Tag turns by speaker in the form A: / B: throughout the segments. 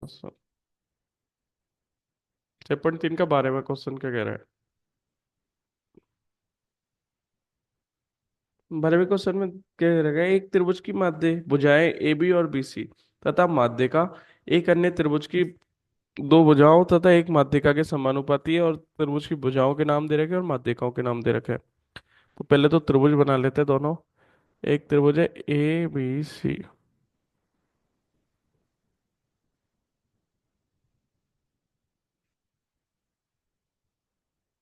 A: Question 6.3 का 12वां question क्या कह रहा है? 12वें क्वेश्चन में क्या कह रहा है? एक त्रिभुज की माध्य भुजाएं ए बी और बी सी तथा माध्यिका एक अन्य त्रिभुज की दो भुजाओं तथा एक माध्यिका के समानुपाती है, और त्रिभुज की भुजाओं के नाम दे रखे हैं और माध्यिकाओं के नाम दे रखे हैं। तो पहले तो त्रिभुज बना लेते हैं दोनों। एक त्रिभुज है ए बी सी।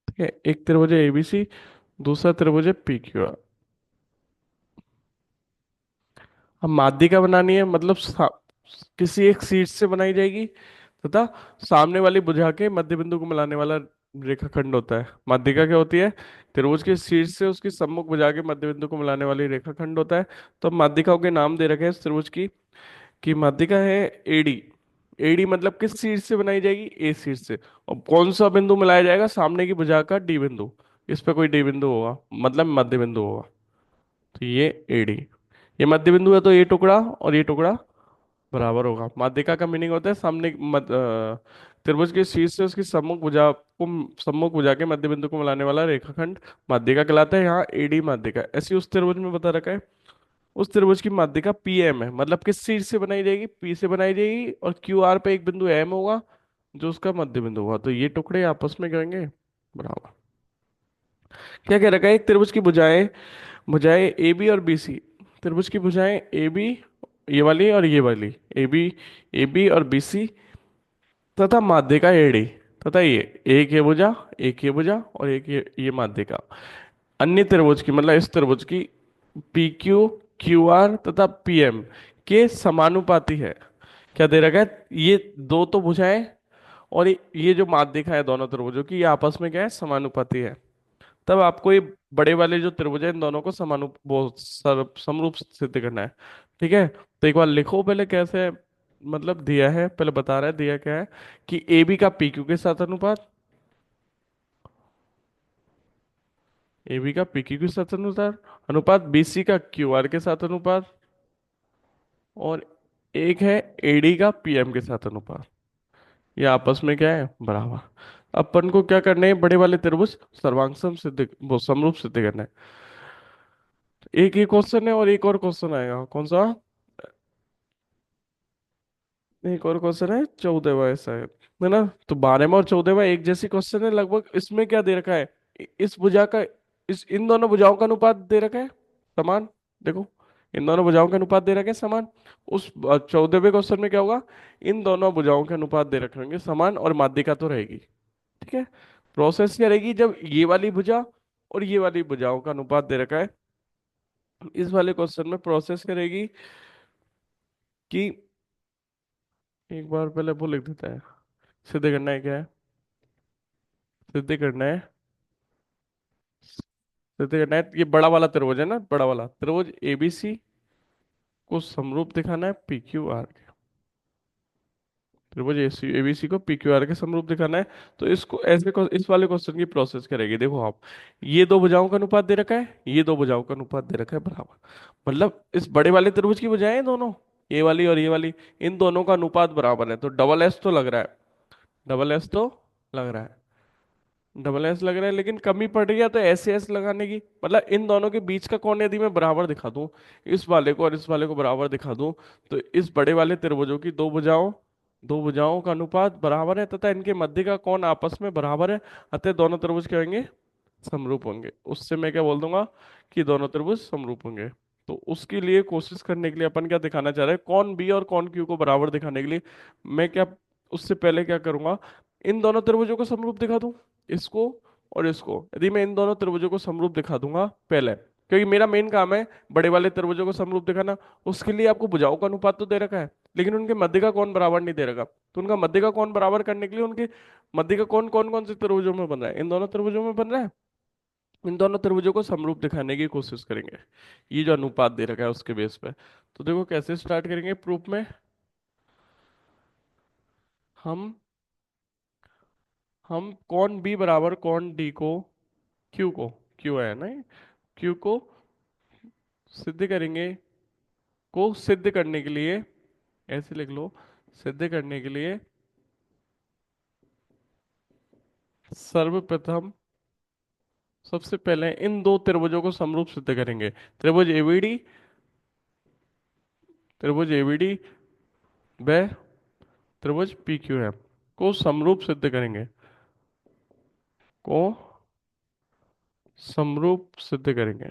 A: ठीक है, एक त्रिभुज है ए बी सी, दूसरा त्रिभुज है पी क्यू आर। अब माध्यिका बनानी है, मतलब किसी एक शीर्ष से बनाई जाएगी तथा सामने वाली भुजा के मध्य बिंदु को मिलाने वाला रेखाखंड होता है। माध्यिका क्या होती है? त्रिभुज के शीर्ष से उसकी सम्मुख भुजा के मध्य बिंदु को मिलाने वाली रेखाखंड होता है। तो अब माध्यिकाओं के नाम दे रखे हैं इस त्रिभुज की माध्यिका है एडी। एडी मतलब किस शीर्ष से बनाई जाएगी? ए शीर्ष से। और कौन सा बिंदु मिलाया जाएगा? सामने की भुजा का डी बिंदु। इस पे कोई डी बिंदु होगा, मतलब मध्य बिंदु होगा। तो ये एडी, ये मध्य बिंदु है, तो ये टुकड़ा और ये टुकड़ा बराबर होगा। माध्यिका का मीनिंग होता है सामने त्रिभुज के शीर्ष से उसकी सम्मुख भुजा के मध्य बिंदु को मिलाने वाला रेखाखंड माध्यिका कहलाता है। यहाँ एडी माध्यिका ऐसी उस त्रिभुज में बता रखा है। उस त्रिभुज की माध्यिका पी एम है, मतलब किस शीर्ष से बनाई जाएगी? पी से बनाई जाएगी, और क्यू आर पे एक बिंदु एम होगा जो उसका मध्य बिंदु होगा। तो ये टुकड़े आपस में करेंगे बराबर। क्या कह रखा है? एक त्रिभुज की भुजाएं भुजाएं ए बी और बी सी। त्रिभुज की भुजाएं ए बी, ये वाली और ये वाली, ए बी और बी सी तथा माध्यिका एडी, तथा ये एक ये भुजा और एक ये माध्यिका अन्य त्रिभुज की, मतलब इस त्रिभुज की पी क्यू, क्यू आर तथा पी एम के समानुपाती है। क्या दे रखा है? ये दो तो भुजाएं और ये जो माध्यिका है दोनों त्रिभुजों की, ये आपस में क्या है? समानुपाती है। तब आपको ये बड़े वाले जो त्रिभुज है इन दोनों को समरूप सिद्ध करना है। ठीक है, तो एक बार लिखो पहले कैसे, मतलब दिया है, पहले बता रहा है दिया क्या है कि ए बी का पी क्यू के साथ अनुपात, ए बी का पी क्यू के साथ अनुसार अनुपात, बी सी का क्यू आर के साथ अनुपात, और एक है एडी का पीएम के साथ अनुपात। ये आपस में क्या है? बराबर। अपन को क्या करना है? बड़े वाले त्रिभुज वो समरूप सिद्ध करना है। एक ही क्वेश्चन है और एक और क्वेश्चन आएगा, कौन सा? एक और क्वेश्चन है 14वां है शायद, है ना? तो 12वां और 14वां एक जैसी क्वेश्चन है लगभग। इसमें क्या दे रखा है? इस भुजा का, इस इन दोनों भुजाओं का अनुपात दे रखा है समान। देखो, इन दोनों भुजाओं के अनुपात दे रखे हैं समान। उस 14वें क्वेश्चन में क्या होगा? इन दोनों भुजाओं के अनुपात दे रखे होंगे समान, और माध्यिका तो रहेगी। ठीक है, प्रोसेस क्या रहेगी? जब ये वाली भुजा और ये वाली भुजाओं का अनुपात दे रखा है, इस वाले क्वेश्चन में प्रोसेस करेगी कि एक बार पहले वो लिख देता है। सिद्ध करना है क्या है? सिद्ध करना है, सिद्ध करना है, ये बड़ा वाला त्रिभुज है ना, बड़ा वाला त्रिभुज एबीसी को समरूप दिखाना है पी क्यू आर के। त्रिभुज एबीसी को पी क्यू आर के समरूप दिखाना है। तो इसको ऐसे इस वाले क्वेश्चन की प्रोसेस करेगी। देखो आप, ये दो भुजाओं का अनुपात दे रखा है, ये दो भुजाओं का अनुपात दे रखा है बराबर। मतलब इस बड़े वाले त्रिभुज की भुजाएं हैं दोनों, ये वाली और ये वाली, इन दोनों का अनुपात बराबर है। तो डबल एस तो लग रहा है, डबल एस तो लग रहा है, डबल एस लग रहा है, लेकिन कमी पड़ रही है तो ऐसे एस लगाने की, मतलब इन दोनों के बीच का कोण यदि मैं बराबर दिखा दूं, इस वाले को और इस वाले को बराबर दिखा दूं, तो इस बड़े वाले त्रिभुजों की दो भुजाओं का अनुपात बराबर है तथा इनके मध्य का कोण आपस में बराबर है। अतः दोनों त्रिभुज क्या होंगे? समरूप होंगे। उससे मैं क्या बोल दूंगा कि दोनों त्रिभुज समरूप होंगे। तो उसके लिए कोशिश करने के लिए अपन क्या दिखाना चाह रहे हैं? कौन बी और कौन क्यू को बराबर दिखाने के लिए मैं क्या, उससे पहले क्या करूंगा? इन दोनों त्रिभुजों को समरूप दिखा दूं, इसको और इसको। यदि मैं इन दोनों त्रिभुजों को समरूप दिखा दूंगा पहले, क्योंकि मेरा मेन काम है बड़े वाले त्रिभुजों को समरूप दिखाना, उसके लिए आपको भुजाओं का अनुपात तो दे रखा है, लेकिन उनके मध्य का कोण बराबर नहीं दे रखा। तो उनका मध्य का कोण बराबर करने के लिए उनके मध्य का कोण कौन कौन से त्रिभुजों में बन रहा है? इन दोनों त्रिभुजों में बन रहा है। इन दोनों त्रिभुजों को समरूप दिखाने की कोशिश करेंगे, ये जो अनुपात दे रखा है उसके बेस पे। तो देखो कैसे स्टार्ट करेंगे प्रूफ में। हम हम कौन बी बराबर कौन डी को क्यू है ना, क्यू को सिद्ध करेंगे, को सिद्ध करने के लिए ऐसे लिख लो, सिद्ध करने के लिए सर्वप्रथम सबसे पहले इन दो त्रिभुजों को समरूप सिद्ध करेंगे। त्रिभुज एबीडी, त्रिभुज एबीडी व त्रिभुज पीक्यूएम को समरूप सिद्ध करेंगे, को समरूप सिद्ध करेंगे।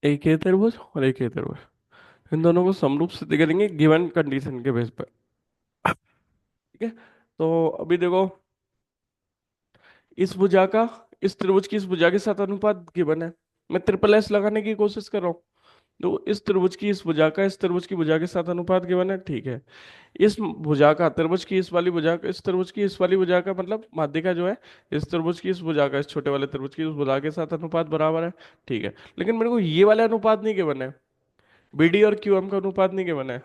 A: एक ये त्रिभुज और एक ये त्रिभुज, इन दोनों को समरूप सिद्ध करेंगे गिवन कंडीशन के बेस पर। ठीक है। तो अभी देखो, इस भुजा का इस त्रिभुज की इस भुजा के साथ अनुपात गिवन है। मैं ट्रिपल एस लगाने की कोशिश कर रहा हूँ। तो इस त्रिभुज की इस भुजा का इस त्रिभुज की भुजा के साथ अनुपात गिवन है, ठीक है। इस भुजा का त्रिभुज की इस वाली भुजा का इस त्रिभुज की इस वाली भुजा का मतलब माध्यिका जो है, इस त्रिभुज की इस भुजा का इस छोटे वाले त्रिभुज की उस भुजा के साथ अनुपात बराबर है, ठीक है। लेकिन मेरे को ये वाले अनुपात नहीं गिवन है, बीडी और क्यूएम का अनुपात नहीं गिवन है।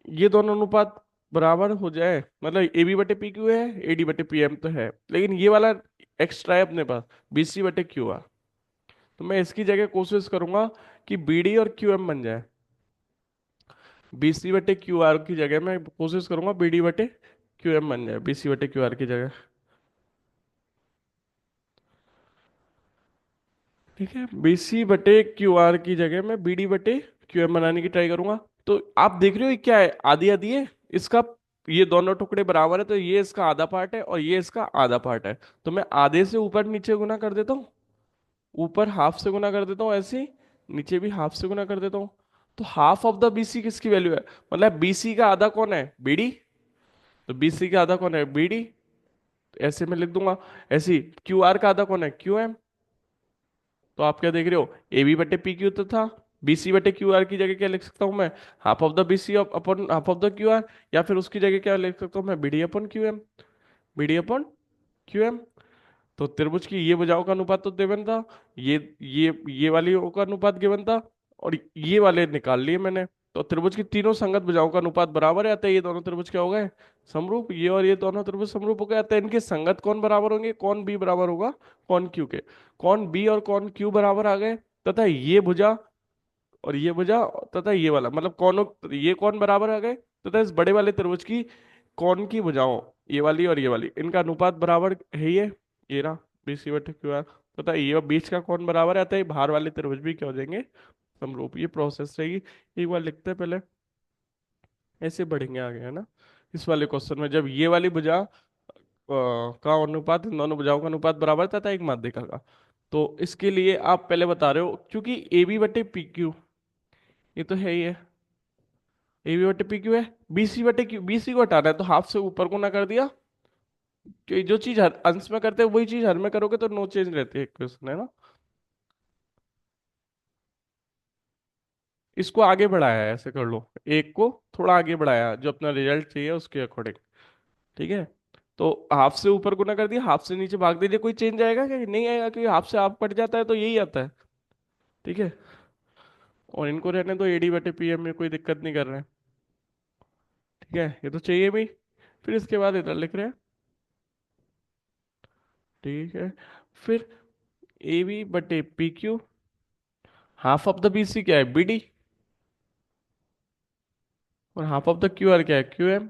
A: ये दोनों अनुपात बराबर हो जाए, मतलब ए बी बटे पी क्यू है, ए डी बटे पी एम तो है, लेकिन ये वाला एक्स्ट्रा है अपने पास, बी सी बटे क्यू आर। तो मैं इसकी जगह कोशिश करूंगा कि बी डी और क्यू एम बन जाए। बी सी बटे क्यू आर की जगह मैं कोशिश करूंगा बी डी बटे क्यू एम बन जाए, बी सी बटे क्यू आर की जगह। ठीक है, बी सी बटे क्यू आर की जगह मैं बी डी बटे क्यू एम बनाने की ट्राई करूंगा। तो आप देख रहे हो ये क्या है, आधी आधी है इसका। ये दोनों टुकड़े बराबर है, तो ये इसका आधा पार्ट है और ये इसका आधा पार्ट है। तो मैं आधे से ऊपर नीचे गुना कर देता हूँ, ऊपर हाफ से गुना कर देता हूँ ऐसे ही, नीचे भी हाफ से गुना कर देता हूँ। तो हाफ ऑफ द बीसी किसकी वैल्यू है, मतलब बीसी का आधा कौन है, बीडी। तो बीसी का आधा कौन है, बीडी। ऐसे मैं लिख दूंगा। ऐसे ही क्यू आर का आधा कौन है, क्यू एम। तो आप क्या देख रहे हो, ए बी बटे पी क्यू तो था, बी सी बटे क्यू आर की जगह क्या लिख सकता हूँ मैं, half of the B C upon half of the Q R. या फिर उसकी जगह क्या लिख सकता हूँ मैं, B D upon Q M, B D upon Q M. तो त्रिभुज की ये भुजाओं का अनुपात तो गिवन था, ये वाली का अनुपात गिवन था, और ये वाले निकाल लिए मैंने। तो त्रिभुज की तीनों संगत भुजाओं का अनुपात बराबर है, अतः ये दोनों त्रिभुज क्या हो गए, समरूप। ये और ये दोनों त्रिभुज समरूप हो गए, अतः इनके संगत कौन बराबर होंगे, कौन बी बराबर होगा कौन क्यू के। कौन बी और कौन क्यू बराबर आ गए, तथा ये भुजा और ये भुजा तथा ये वाला, मतलब कौन, ये कौन बराबर आ गए, तथा इस बड़े वाले त्रिभुज की कौन की भुजाओं, ये वाली और ये वाली, इनका अनुपात बराबर है ये रहा, बी सी बटे क्यू आर। तथा ये बीच का कौन बराबर है, अतः ये बाहर वाले त्रिभुज भी क्या हो जाएंगे, समरूप। ये प्रोसेस रहेगी। एक बार लिखते हैं पहले, ऐसे बढ़ेंगे आगे, है ना। इस वाले क्वेश्चन में जब ये वाली भुजा का अनुपात इन दोनों भुजाओं का अनुपात बराबर था एक माध्यिका का, तो इसके लिए आप पहले बता रहे हो, क्योंकि ए बी बटे पी क्यू ये तो है ही है, ए बी बटे पी क्यू है, बी सी बटे क्यू, बी सी को हटाना है तो हाफ से ऊपर को ना कर दिया, कि जो चीज हर अंश में करते हैं वही चीज हर में करोगे तो नो चेंज रहती है इक्वेशन, है ना। इसको आगे बढ़ाया है, ऐसे कर लो, एक को थोड़ा आगे बढ़ाया जो अपना रिजल्ट चाहिए उसके अकॉर्डिंग। ठीक है। तो हाफ से ऊपर गुना कर दिया, हाफ से नीचे भाग दीजिए, कोई चेंज आएगा क्या, नहीं आएगा, क्योंकि हाफ से हाफ कट जाता है तो यही आता है। ठीक है। और इनको रहने दो, एडी बटे पी एम में कोई दिक्कत नहीं कर रहे हैं। ठीक है, ये तो चाहिए भी। फिर इसके बाद इधर लिख रहे हैं। ठीक है। फिर ए बी बटे P Q, half of the B C क्या है, बी डी, और half of the Q R क्या है, क्यू एम।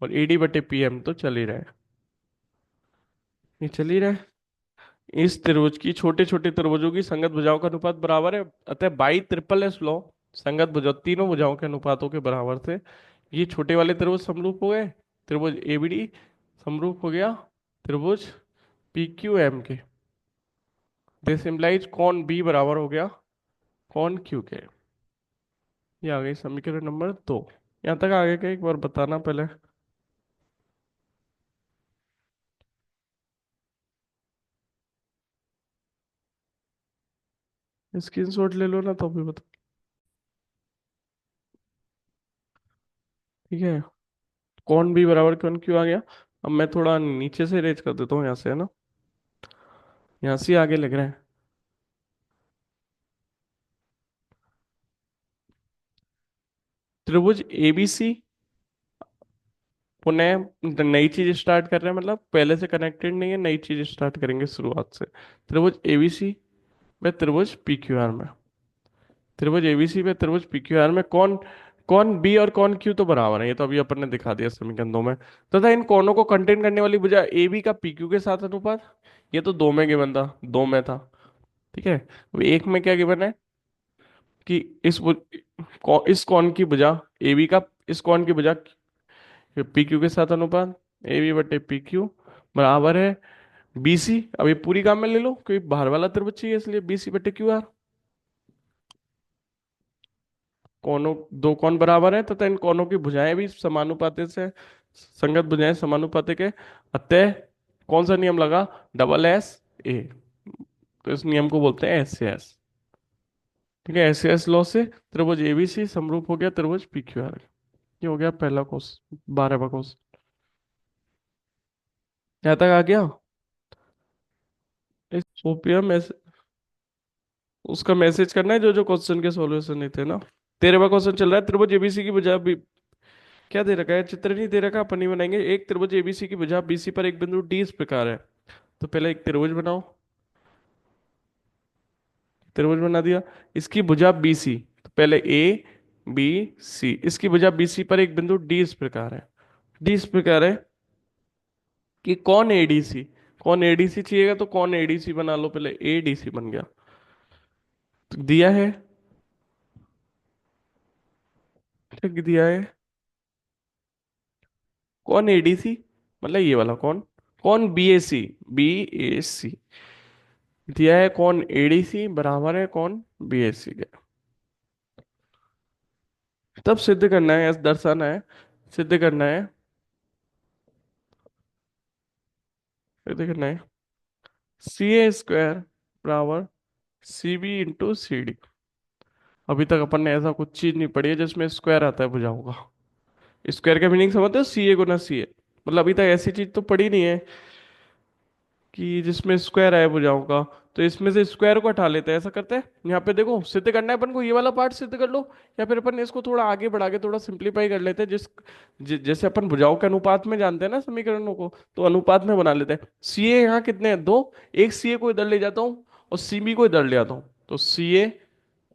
A: और ए डी बटे पी एम तो चल ही रहा है, ये चल ही रहा है। इस त्रिभुज की छोटे छोटे त्रिभुजों की संगत भुजाओं का अनुपात बराबर है, अतः बाई ट्रिपल एस लॉ संगत भुजा तीनों भुजाओं के अनुपातों के बराबर थे। ये छोटे वाले त्रिभुज समरूप हो गए, त्रिभुज एबीडी समरूप हो गया त्रिभुज पी क्यू एम के। दिस इम्प्लाइज कौन बी बराबर हो गया कौन क्यू के। ये आ गई समीकरण नंबर 2। यहाँ तक आगे का एक बार बताना पहले, स्क्रीनशॉट ले लो ना तो भी बता। ठीक है, कौन बी बराबर कौन क्यू आ गया। अब मैं थोड़ा नीचे से रेज कर देता हूँ यहाँ से, है ना, यहाँ से आगे लग रहा है। त्रिभुज एबीसी पुनः नई चीज स्टार्ट कर रहे हैं, मतलब पहले से कनेक्टेड नहीं है, नई चीज स्टार्ट करेंगे शुरुआत से। त्रिभुज एबीसी में त्रिभुज पीक्यूआर में, त्रिभुज एबीसी में त्रिभुज पीक्यूआर में कौन कौन बी और कौन क्यू तो बराबर है, ये तो अभी अपन ने दिखा दिया समीकरण 2 में। तथा इन कोणों को कंटेन करने वाली भुजा ए बी का पीक्यू के साथ अनुपात, ये तो 2 में गिवन था, 2 में था। ठीक है, अब एक में क्या गिवन है कि इस कोण की भुजा ए बी का, इस कोण की भुजा पी क्यू के साथ अनुपात ए बी बटे पी क्यू बराबर है बी सी। अब ये पूरी काम में ले लो, क्योंकि बाहर वाला त्रिभुज चाहिए, इसलिए बी सी बटे क्यू आर। कोनों, दो कोण बराबर है तथा इन कोणों की भुजाएं भी समानुपातिक से, संगत भुजाएं समानुपातिक है। अतः कौन सा नियम लगा, डबल एस ए, तो इस नियम को बोलते हैं एस से एस। ठीक है, एस से एस लॉ से त्रिभुज एबीसी समरूप हो गया त्रिभुज पी क्यू आर। ये हो गया पहला क्वेश्चन, 12वां क्वेश्चन। यहाँ तक आ गया। ओपीएम मैसेज, उसका मैसेज करना है जो जो क्वेश्चन के सॉल्यूशन नहीं थे ना। 13वां क्वेश्चन चल रहा है, त्रिभुज एबीसी की भुजा भी, क्या दे रखा है, चित्र नहीं दे रखा, अपन नहीं बनाएंगे। एक त्रिभुज एबीसी की भुजा बीसी पर एक बिंदु डी इस प्रकार है। तो पहले एक त्रिभुज बनाओ, त्रिभुज बना दिया। इसकी भुजा बीसी, तो पहले ए बी सी, इसकी भुजा बीसी पर एक बिंदु डी इस प्रकार है। डी इस प्रकार है कि कौन एडीसी, कौन एडीसी चाहिएगा तो कौन एडीसी बना लो, पहले एडीसी बन गया। तो दिया है, ठीक दिया है। कौन एडीसी, मतलब ये वाला कौन, कौन बीएसी, बीएसी दिया है, कौन एडीसी बराबर है कौन बीएसी के। तब सिद्ध करना है, दर्शाना है, सिद्ध करना है, सिद्ध करना है सी ए स्क्वायर बराबर C B into C D. अभी तक अपन ने ऐसा कुछ चीज नहीं पढ़ी है जिसमें स्क्वायर आता है भुजाओं का। स्क्वायर का मीनिंग समझते हो, सी ए गुना सी ए, मतलब अभी तक ऐसी चीज तो पढ़ी नहीं है कि जिसमें स्क्वायर आए भुजाओं का। तो इसमें से स्क्वायर को हटा लेते हैं, ऐसा करते हैं। यहाँ पे देखो सिद्ध करना है अपन को, ये वाला पार्ट सिद्ध कर लो, या फिर अपन इसको थोड़ा आगे बढ़ा के थोड़ा सिंप्लीफाई कर लेते हैं। जैसे अपन भुजाओं के अनुपात में जानते हैं ना समीकरणों को, तो अनुपात में बना लेते हैं। सी ए यहाँ कितने हैं, दो, एक सी ए को इधर ले जाता हूँ और सी बी को इधर ले आता हूँ, तो सी ए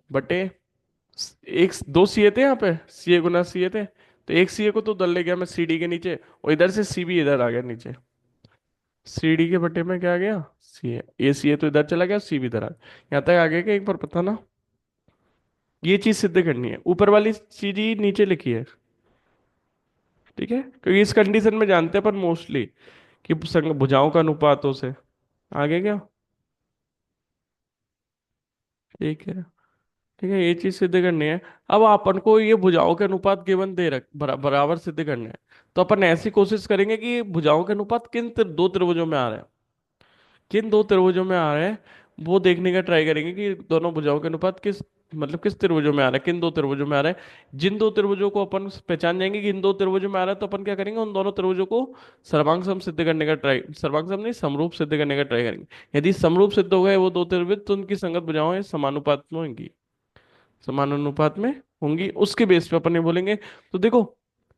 A: बटे, एक दो सी ए थे यहाँ पे, सी ए गुना सी ए थे, तो एक सी ए को तो उधर ले गया मैं सी डी के नीचे, और इधर से सी बी इधर आ गया नीचे। सी डी के बटे में क्या आ गया, सी ए सी ए तो इधर चला गया, सी भी इधर आ गया। यहाँ तक आ गया क्या, एक बार पता ना। ये चीज सिद्ध करनी है, ऊपर वाली चीज ही नीचे लिखी है। ठीक है, क्योंकि इस कंडीशन में जानते हैं पर मोस्टली कि संग भुजाओं का अनुपातों से। आगे क्या, ठीक है। ठीक है, ये चीज सिद्ध करनी है। अब अपन को ये भुजाओं के अनुपात गिवन दे रख बराबर सिद्ध करने हैं। तो अपन ऐसी कोशिश करेंगे कि भुजाओं के अनुपात किन दो त्रिभुजों में आ रहे हैं, किन दो त्रिभुजों में आ रहे हैं, वो देखने का ट्राई करेंगे कि दोनों भुजाओं के अनुपात किस, मतलब किस त्रिभुजों में आ रहा है, किन दो त्रिभुजों में आ रहा है। जिन दो त्रिभुजों को अपन पहचान जाएंगे कि इन दो त्रिभुजों में आ रहा है, तो अपन क्या करेंगे, उन दोनों त्रिभुजों को सर्वांग सम सिद्ध करने का ट्राई, सर्वांग सम नहीं समरूप सिद्ध करने का ट्राई करेंगे। यदि समरूप सिद्ध हो गए वो दो त्रिभुज, तो उनकी संगत भुजाएं समानुपात में होंगी, समानुपात में होंगी, उसके बेस पे अपन ये बोलेंगे। तो देखो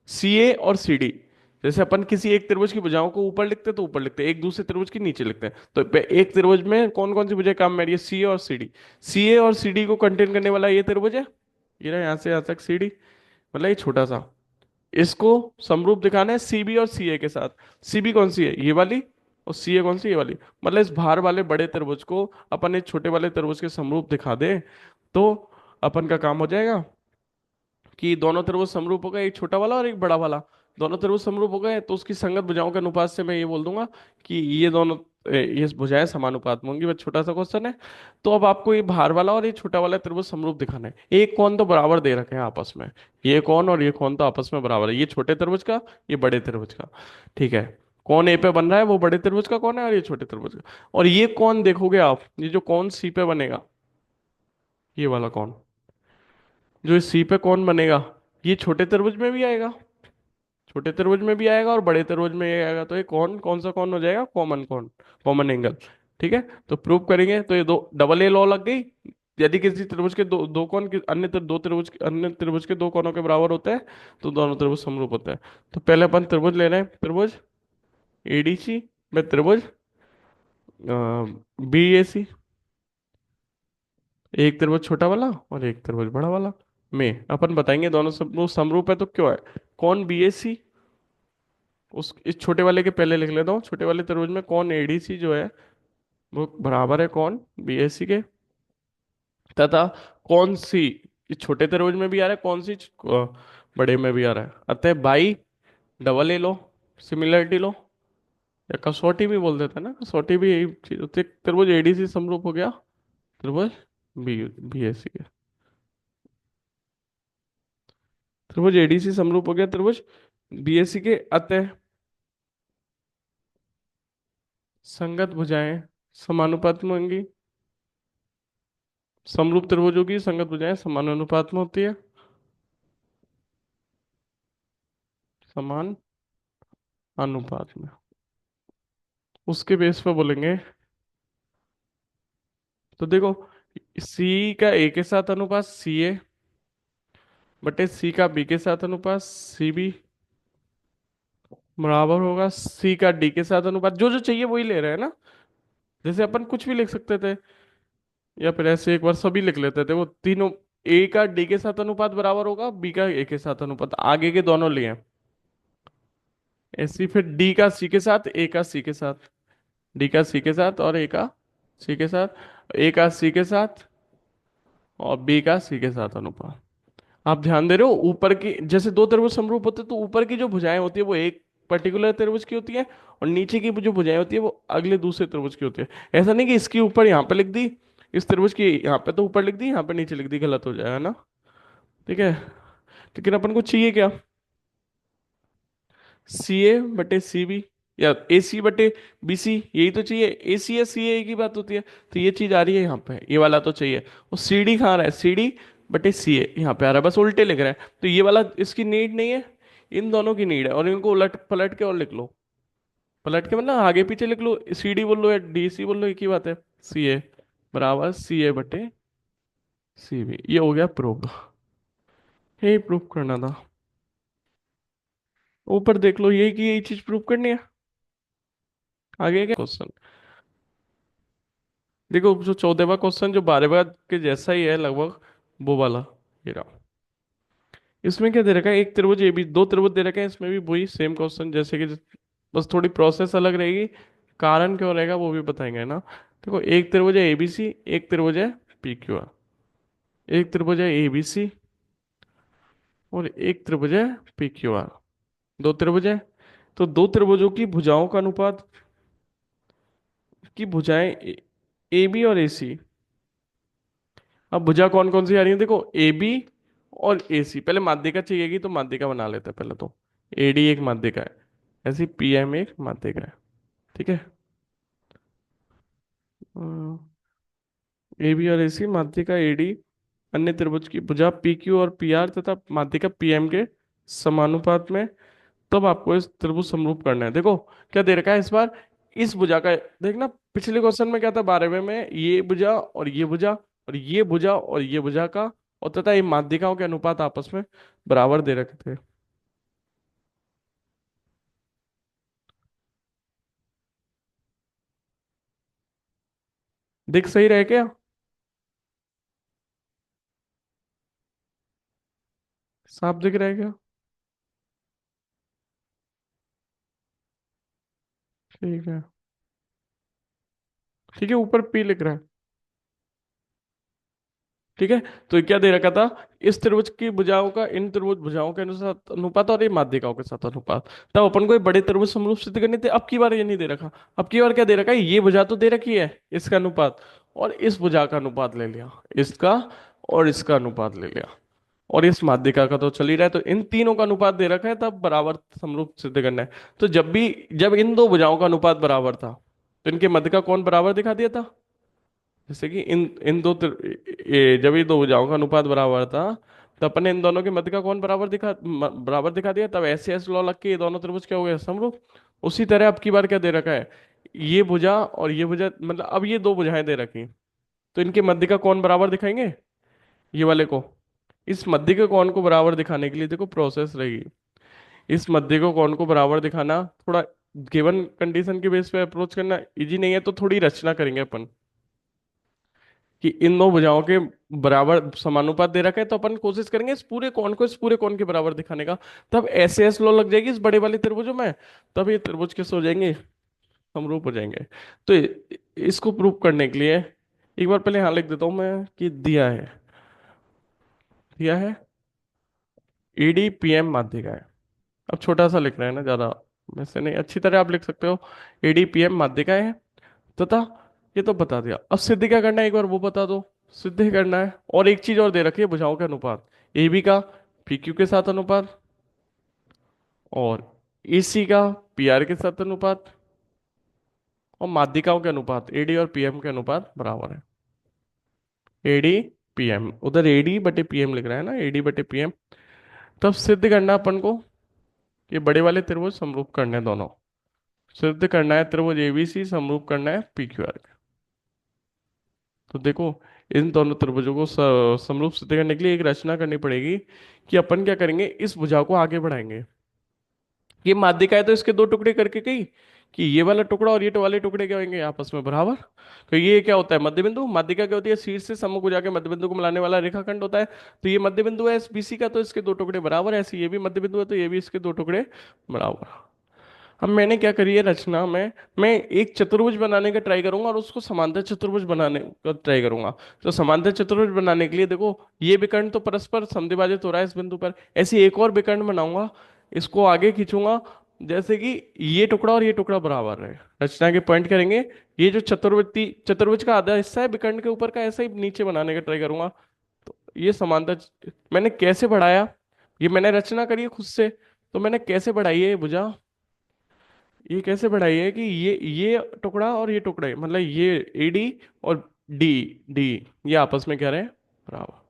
A: सी ए और सी डी, जैसे अपन किसी एक त्रिभुज की भुजाओं को ऊपर लिखते हैं तो ऊपर लिखते हैं, एक दूसरे त्रिभुज की नीचे लिखते हैं। तो एक त्रिभुज में कौन कौन सी भुजाएं काम में आ रही है, सी ए और सी डी। सी ए और सी डी को कंटेन करने वाला ये त्रिभुज है, ये रहा यहाँ से यहाँ तक सी डी, मतलब ये छोटा सा। इसको समरूप दिखाना है सी बी और सी ए के साथ। सी बी कौन सी है, ये वाली, और सी ए कौन सी, ये वाली। मतलब इस भार वाले बड़े त्रिभुज को अपन इस छोटे वाले त्रिभुज के समरूप दिखा दे, तो अपन का काम हो जाएगा कि दोनों त्रिभुज समरूप हो गए, एक छोटा वाला और एक बड़ा वाला, दोनों त्रिभुज समरूप हो गए, तो उसकी संगत भुजाओं के अनुपात से मैं ये बोल दूंगा कि ये दोनों ये भुजाएं समानुपात में होंगी। बस छोटा सा क्वेश्चन है। तो अब आपको ये भार वाला और ये छोटा वाला त्रिभुज समरूप दिखाना है। एक कोण तो बराबर दे रखे हैं आपस में, ये कोण और ये कोण तो आपस में बराबर है, ये छोटे त्रिभुज का, ये बड़े त्रिभुज का। ठीक है, कौन ए पे बन रहा है वो बड़े त्रिभुज का कौन है, और ये छोटे त्रिभुज का। और ये कौन देखोगे आप, ये जो कौन सी पे बनेगा, ये वाला कौन, जो इस सी पे कौन बनेगा, ये छोटे त्रिभुज में भी आएगा, छोटे त्रिभुज में भी आएगा और बड़े त्रिभुज में ये आएगा। तो ये कौन कौन सा कौन हो जाएगा, कॉमन कौन, कॉमन एंगल। ठीक है, तो प्रूव करेंगे, तो ये दो डबल ए लॉ लग गई, यदि किसी त्रिभुज के दो कोण अन्य त्रिभुज के दो कोणों के बराबर होते हैं तो दोनों त्रिभुज समरूप होते हैं। तो पहले अपन त्रिभुज ले रहे हैं, त्रिभुज एडीसी में त्रिभुज बीएसी, एक त्रिभुज छोटा वाला और एक त्रिभुज बड़ा वाला, में अपन बताएंगे दोनों समरूप समरूप है तो क्यों है। कौन बीएसी, उस इस छोटे वाले के पहले लिख लेता हूँ, छोटे वाले त्रिभुज में कौन एडीसी जो है वो बराबर है कौन बीएसी के, तथा कौन सी, इस छोटे त्रिभुज में भी आ रहा है, कौन सी बड़े में भी आ रहा है। अतः बाई डबल ए लो, सिमिलरिटी लो, या कसौटी भी बोल देते हैं ना, कसौटी भी यही चीज होती है। त्रिभुज एडीसी समरूप हो गया त्रिभुज बीएसी के, त्रिभुज एडीसी समरूप हो गया त्रिभुज बीएसी के। अतः संगत भुजाएं समानुपात में होंगी, समरूप त्रिभुजों की संगत भुजाएं समान अनुपात में होती है, समान अनुपात में। उसके बेस पर बोलेंगे तो देखो, सी का ए के साथ अनुपात सी ए बटे सी का बी के साथ अनुपात सी बी बराबर होगा सी का डी के साथ अनुपात, जो जो चाहिए वही ले रहे हैं ना। जैसे अपन कुछ भी लिख सकते थे, या फिर ऐसे एक बार सभी लिख लेते थे, वो तीनों ए का डी के साथ अनुपात बराबर होगा बी का ए के साथ अनुपात, आगे के दोनों लिए। ऐसे ही फिर डी का सी के साथ, ए का सी के साथ, डी का सी के साथ और ए का सी के साथ, ए का सी के साथ और बी का सी के साथ अनुपात। आप ध्यान दे रहे हो, ऊपर की जैसे दो त्रिभुज समरूप होते हैं तो ऊपर की जो भुजाएं होती है वो एक पर्टिकुलर त्रिभुज की होती है, और नीचे की जो भुजाएं होती है वो अगले दूसरे त्रिभुज की होती है। ऐसा नहीं कि इसकी ऊपर यहाँ पे लिख दी, इस त्रिभुज की यहाँ पे तो ऊपर लिख दी, यहाँ पे नीचे लिख दी, गलत हो जाएगा ना। ठीक है, लेकिन अपन को चाहिए क्या, सी ए बटे सी बी, या ए सी बटे बी सी, यही तो चाहिए। ए सी या सी ए की बात होती है, तो ये चीज आ रही है यहाँ पे, ये वाला तो चाहिए। और सी डी कहाँ रहा है, सी डी बटे सी ए यहाँ पे आ रहा है, बस उल्टे लिख रहा है, तो ये वाला इसकी नीड नहीं है, इन दोनों की नीड है। और इनको उलट पलट के और लिख लो, पलट के मतलब आगे पीछे लिख लो, सी डी बोल लो या डी सी बोल लो, एक ही बात है। सी ए बराबर सी ए बटे सी बी, ये हो गया प्रूफ, यही प्रूफ करना था। ऊपर देख लो, यही की यही चीज प्रूफ करनी है। आगे क्या क्वेश्चन, देखो जो 14वां क्वेश्चन जो 12वां के जैसा ही है लगभग, वो वाला, ये रहा। इसमें क्या दे रखा है, एक त्रिभुज ए बी, दो त्रिभुज दे रखे हैं, इसमें भी वही सेम क्वेश्चन जैसे कि, बस थोड़ी प्रोसेस अलग रहेगी, कारण क्यों रहेगा वो भी बताएंगे ना। देखो एक त्रिभुज है एबीसी, एक त्रिभुज है पी क्यू आर, एक त्रिभुज है एबीसी और एक त्रिभुज है पी क्यू आर, दो त्रिभुज है। तो दो त्रिभुजों की भुजाओं का अनुपात, की भुजाएं ए बी और ए सी। अब भुजा कौन कौन सी आ रही है, देखो ए बी और ए सी, पहले माध्यिका चाहिएगी तो माध्यिका बना लेते हैं पहले तो। ए डी एक माध्यिका है, ऐसी पी एम एक माध्यिका है। ठीक है, ए बी और ए सी माध्यिका ए डी, अन्य त्रिभुज की भुजा पी क्यू और पी आर तथा माध्यिका पी एम के समानुपात में, तब आपको इस त्रिभुज समरूप करना है। देखो क्या दे रखा है इस बार, इस भुजा का, देखना पिछले क्वेश्चन में क्या था 12वें में, ये भुजा और ये भुजा और ये भुजा और ये भुजा का, और तथा ये माध्यिकाओं के अनुपात आपस में बराबर दे रखे थे। दिख सही रहे क्या, साफ दिख रहा है क्या। ठीक है, ठीक है, ऊपर पी लिख रहा है। ठीक है, तो ये क्या दे रखा था, इस त्रिभुज की भुजाओं का इन त्रिभुज भुजाओं के अनुसार अनुपात और ये माध्यिकाओं के साथ अनुपात, तब अपन को ये बड़े त्रिभुज समरूप सिद्ध करने थे। अब की बार ये नहीं दे रखा, अब की बार क्या दे रखा है, ये भुजा तो दे रखी है, इसका अनुपात, और इस भुजा का अनुपात ले लिया, इसका और इसका अनुपात ले लिया, और इस माध्यिका का तो चल ही रहा है, तो इन तीनों का अनुपात दे रखा है, तब बराबर समरूप सिद्ध करना है। तो जब इन दो भुजाओं का अनुपात बराबर था, तो इनके मध्य का कौन बराबर दिखा दिया था। जैसे कि इन इन जब ये दो भुजाओं का अनुपात बराबर था, तो अपने इन दोनों के मध्य का कौन बराबर दिखा दिया, तब ऐसे ऐसे लॉ लग के ये दोनों त्रिभुज क्या हो गए समरूप। उसी तरह अब की बार क्या दे रखा है, ये भुजा और ये भुजा, मतलब अब ये दो भुजाएं दे रखी, तो इनके मध्य का कोण बराबर दिखाएंगे, ये वाले को। इस मध्य के कोण को बराबर दिखाने के लिए देखो प्रोसेस रहेगी। इस मध्य को कोण को बराबर दिखाना थोड़ा गिवन कंडीशन के बेस पे अप्रोच करना इजी नहीं है, तो थोड़ी रचना करेंगे अपन कि इन दो भुजाओं के बराबर समानुपात दे रखा है, तो अपन कोशिश करेंगे इस पूरे कोण को इस पूरे कोण के बराबर दिखाने का। तब ऐसे एस लॉ लग जाएगी इस बड़े वाले त्रिभुजों में, तब ये त्रिभुज किस हो जाएंगे, समरूप हो जाएंगे। तो इसको प्रूव करने के लिए एक बार पहले यहाँ लिख देता हूं मैं कि दिया है एडीपीएम माध्यिका है। अब छोटा सा लिख रहे हैं ना, ज्यादा वैसे नहीं, अच्छी तरह आप लिख सकते हो। एडीपीएम माध्यिका है तथा, ये तो बता दिया। अब सिद्ध क्या करना है एक बार वो बता दो। सिद्ध ही करना है, और एक चीज और दे रखी है, भुजाओं के अनुपात। ए बी का पीक्यू के साथ अनुपात, और एसी का पीआर के साथ अनुपात, और माध्यिकाओं के अनुपात एडी और पीएम के अनुपात बराबर है। एडी पीएम, उधर एडी बटे पीएम लिख रहा है ना, एडी बटे पीएम। तब सिद्ध करना अपन को ये बड़े वाले त्रिभुज समरूप करने हैं दोनों। सिद्ध करना है त्रिभुज एबीसी समरूप करना है पीक्यूआर। तो देखो, इन दोनों त्रिभुजों को समरूप सिद्ध करने के लिए एक रचना करनी पड़ेगी कि अपन क्या करेंगे, इस भुजा को आगे बढ़ाएंगे। ये माध्यिका है तो इसके दो टुकड़े करके कही कि ये वाला टुकड़ा और ये वाले टुकड़े क्या होंगे, आपस में बराबर। तो ये क्या होता है, मध्य बिंदु। माध्यिका क्या होती है, शीर्ष से सम्मुख भुजा के मध्य बिंदु को मिलाने वाला रेखाखंड होता है। तो ये मध्य बिंदु है इस बीसी का, तो इसके दो टुकड़े बराबर है। ऐसे ये भी मध्य बिंदु है, तो ये भी इसके दो टुकड़े बराबर। अब मैंने क्या करी है रचना में, मैं एक चतुर्भुज बनाने का ट्राई करूंगा और उसको समांतर चतुर्भुज बनाने का ट्राई करूंगा। तो समांतर चतुर्भुज बनाने के लिए देखो, ये विकर्ण तो परस्पर समद्विभाजित हो रहा है इस बिंदु पर। ऐसे एक और विकर्ण बनाऊंगा, इसको आगे खींचूंगा, जैसे कि ये टुकड़ा और ये टुकड़ा बराबर रहे। रचना के पॉइंट करेंगे, ये जो चतुर्भुज चतुर्भुज का आधा हिस्सा है विकर्ण के ऊपर का, ऐसा ही नीचे बनाने का ट्राई करूंगा। तो ये समांतर मैंने कैसे बढ़ाया, ये मैंने रचना करी है खुद से। तो मैंने कैसे बढ़ाई है ये भुजा, ये कैसे बढ़ाई है कि ये टुकड़ा और ये टुकड़े, मतलब ये एडी और डी डी, ये आपस में क्या रहे हैं, बराबर।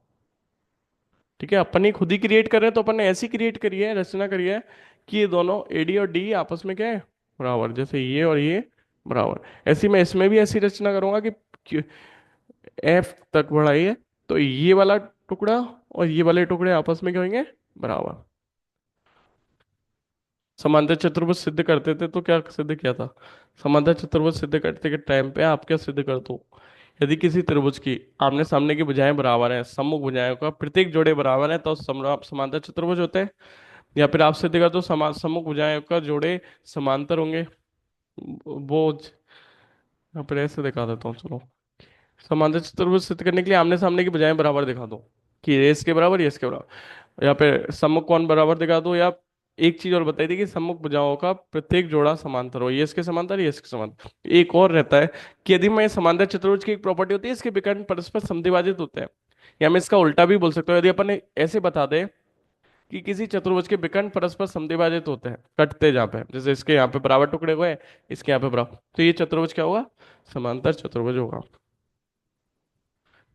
A: ठीक है, अपन ही खुद ही क्रिएट कर रहे हैं, तो अपन ने ऐसी क्रिएट करी है, रचना करी है कि ये दोनों एडी और डी आपस में क्या है, बराबर। जैसे ये और ये बराबर, ऐसी मैं इसमें भी ऐसी रचना करूंगा कि एफ तक बढ़ाई है, तो ये वाला टुकड़ा और ये वाले टुकड़े आपस में क्या होंगे, बराबर। समांतर चतुर्भुज सिद्ध करते थे तो क्या सिद्ध किया था, समांतर चतुर्भुज सिद्ध करते के टाइम पे आप क्या सिद्ध कर दो, यदि किसी त्रिभुज की आमने सामने की भुजाएं बराबर हैं, सम्मुख भुजाओं का प्रत्येक जोड़े बराबर है, तो समांतर चतुर्भुज होते हैं। या फिर आप सिद्ध कर दो सम्मुख भुजाओं का जोड़े समांतर होंगे। वो यहाँ पर ऐसे दिखा देता हूँ, चलो। समांतर चतुर्भुज सिद्ध करने के लिए आमने सामने की भुजाएं बराबर दिखा दो, कि ये इसके बराबर ये इसके बराबर। या फिर सम्मुख कोण बराबर दिखा दो, या एक चीज और बताई थी कि सम्मुख भुजाओं का प्रत्येक जोड़ा समांतर हो, ये इसके समांतर ये इसके समांतर। एक और रहता है कि यदि मैं समांतर चतुर्भुज की एक प्रॉपर्टी होती है, इसके विकर्ण परस्पर समद्विभाजित होते हैं। या मैं इसका उल्टा भी बोल सकता हूँ, यदि अपन ऐसे बता दे कि किसी चतुर्भुज के विकर्ण परस्पर समद्विभाजित होते हैं, कटते जहाँ पे, जैसे इसके यहाँ पे बराबर टुकड़े हुए, इसके यहाँ पे बराबर, तो ये चतुर्भुज क्या होगा, समांतर चतुर्भुज होगा।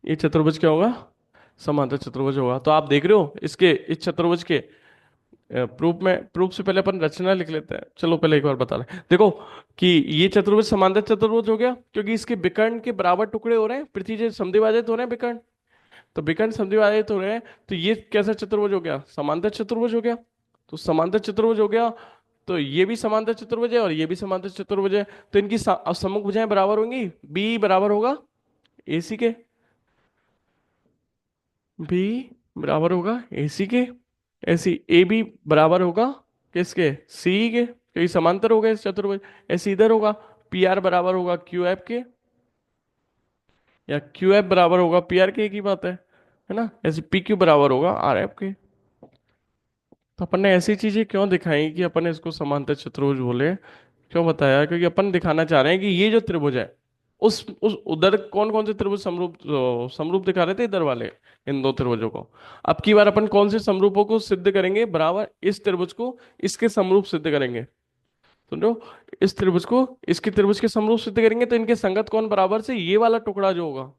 A: ये चतुर्भुज क्या होगा, समांतर चतुर्भुज होगा। तो आप देख रहे हो इसके इस चतुर्भुज के प्रूफ में, प्रूफ से पहले अपन रचना लिख लेते हैं। चलो पहले एक बार बता लें, देखो कि ये चतुर्भुज समांतर चतुर्भुज हो गया क्योंकि इसके विकर्ण के बराबर टुकड़े हो रहे हैं, पृथ्वी से समद्विभाजित हो रहे हैं विकर्ण। तो विकर्ण समद्विभाजित हो रहे हैं, तो ये कैसा चतुर्भुज हो गया, समांतर चतुर्भुज हो गया। तो समांतर चतुर्भुज हो गया, तो ये भी समांतर चतुर्भुज है और ये भी समांतर चतुर्भुज है, तो इनकी सम्मुख भुजाएं बराबर होंगी, बी बराबर होगा एसी के, बी बराबर होगा एसी के। ऐसी ए बी बराबर होगा किसके, सी के, क्योंकि समांतर हो गए इस चतुर्भुज। ऐसे इधर होगा पी आर बराबर होगा क्यू एफ के, या क्यू एफ बराबर होगा पी आर के, एक ही बात है ना। ऐसे पी क्यू बराबर होगा आर एफ के। तो अपन ने ऐसी चीजें क्यों दिखाई कि अपन ने इसको समांतर चतुर्भुज बोले, क्यों बताया, क्योंकि अपन दिखाना चाह रहे हैं कि ये जो त्रिभुज है, उस उधर कौन कौन से त्रिभुज समरूप समरूप दिखा रहे थे इधर वाले, इन दो त्रिभुजों को। अब की बार अपन कौन से समरूपों को सिद्ध करेंगे, बराबर इस त्रिभुज को इसके समरूप सिद्ध करेंगे। समझो, इस त्रिभुज को इसके त्रिभुज के समरूप सिद्ध करेंगे, तो इनके संगत कौन बराबर से ये वाला टुकड़ा जो होगा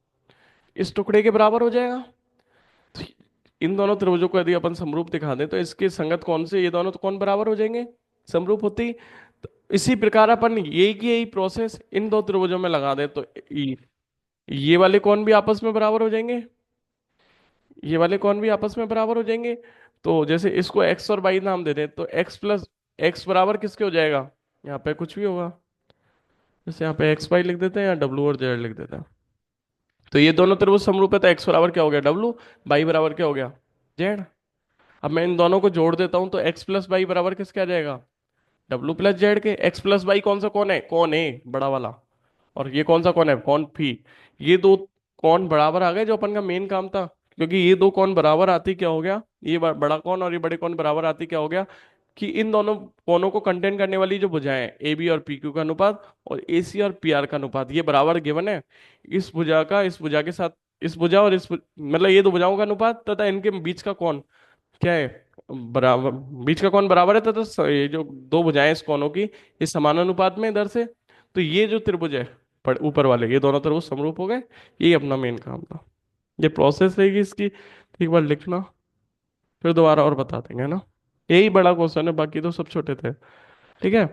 A: इस टुकड़े के बराबर हो जाएगा। तो इन दोनों त्रिभुजों को यदि अपन समरूप दिखा दें, तो इसके संगत कौन से, ये दोनों तो कौन बराबर हो जाएंगे, समरूप होती। तो इसी प्रकार अपन यही की यही प्रोसेस इन दो त्रिभुजों में लगा दें, तो ई ये वाले कौन भी आपस में बराबर हो जाएंगे, ये वाले कौन भी आपस में बराबर हो जाएंगे। तो जैसे इसको एक्स और वाई नाम दे दें, तो एक्स प्लस एक्स बराबर किसके हो जाएगा, यहाँ पे कुछ भी होगा। जैसे यहाँ पे एक्स वाई लिख देते हैं या डब्लू और जेड लिख देते हैं। तो ये दोनों त्रिभुज समरूप है, तो एक्स बराबर क्या हो गया डब्लू, वाई बराबर क्या हो गया जेड। अब मैं इन दोनों को जोड़ देता हूँ, तो एक्स प्लस वाई बराबर किसके आ जाएगा, डब्लू प्लस जेड के। एक्स प्लस वाई कौन सा कौन है, कौन है बड़ा वाला, और ये कौन सा कौन है, कौन फी। ये दो कौन बराबर आ गए जो अपन का मेन काम था, क्योंकि ये दो कौन बराबर आती क्या हो गया, ये बड़ा कौन और ये बड़े कौन बराबर आती क्या हो गया, कि इन दोनों कोनों को कंटेन करने वाली जो भुजाएं हैं, ए बी और पी क्यू का अनुपात और ए सी और पी आर का अनुपात, ये बराबर गिवन है। इस भुजा का इस भुजा के साथ, इस भुजा और मतलब ये दो भुजाओं का अनुपात तथा इनके बीच का कौन क्या है, बराबर, बीच का कौन बराबर है तथा ये जो दो भुजाएं इस कोनों की, ये समान अनुपात में इधर से। तो ये जो त्रिभुज है ऊपर वाले, ये दोनों त्रिभुज समरूप हो गए। यही अपना मेन काम था। ये प्रोसेस रहेगी इसकी, एक बार लिखना, फिर दोबारा और बता देंगे, है ना। यही बड़ा क्वेश्चन है, बाकी तो सब छोटे थे। ठीक है।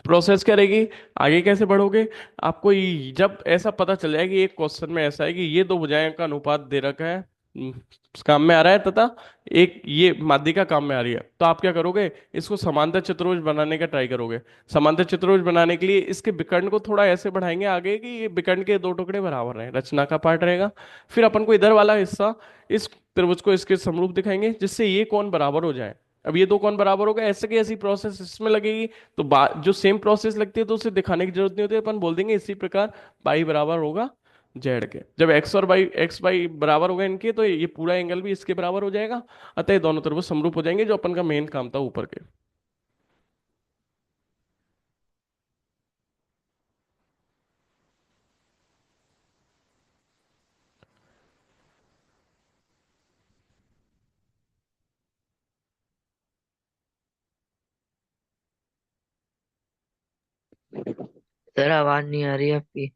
A: प्रोसेस क्या रहेगी, आगे कैसे बढ़ोगे, आपको जब ऐसा पता चल जाए कि एक क्वेश्चन में ऐसा है कि ये दो भुजाएं का अनुपात दे रखा है, उस काम में आ रहा है, तथा एक ये माध्यिका काम में आ रही है, तो आप क्या करोगे, इसको समांतर चतुर्भुज बनाने का ट्राई करोगे। समांतर चतुर्भुज बनाने के लिए इसके विकर्ण को थोड़ा ऐसे बढ़ाएंगे आगे कि ये विकर्ण के दो टुकड़े बराबर रहे, रचना का पार्ट रहेगा। फिर अपन को इधर वाला हिस्सा, इस त्रिभुज को इसके समरूप दिखाएंगे जिससे ये कोण बराबर हो जाए। अब ये दो कोण बराबर हो गए, ऐसे की ऐसी प्रोसेस इसमें लगेगी। तो जो सेम प्रोसेस लगती है तो उसे दिखाने की जरूरत नहीं होती, अपन बोल देंगे इसी प्रकार पाई बराबर होगा जेड के। जब एक्स और बाई एक्स बाई बराबर हो गए इनके, तो ये पूरा एंगल भी इसके बराबर हो जाएगा। अतः ये दोनों तरफ समरूप हो जाएंगे, जो अपन का मेन काम था ऊपर के।
B: सर आवाज नहीं आ रही आपकी।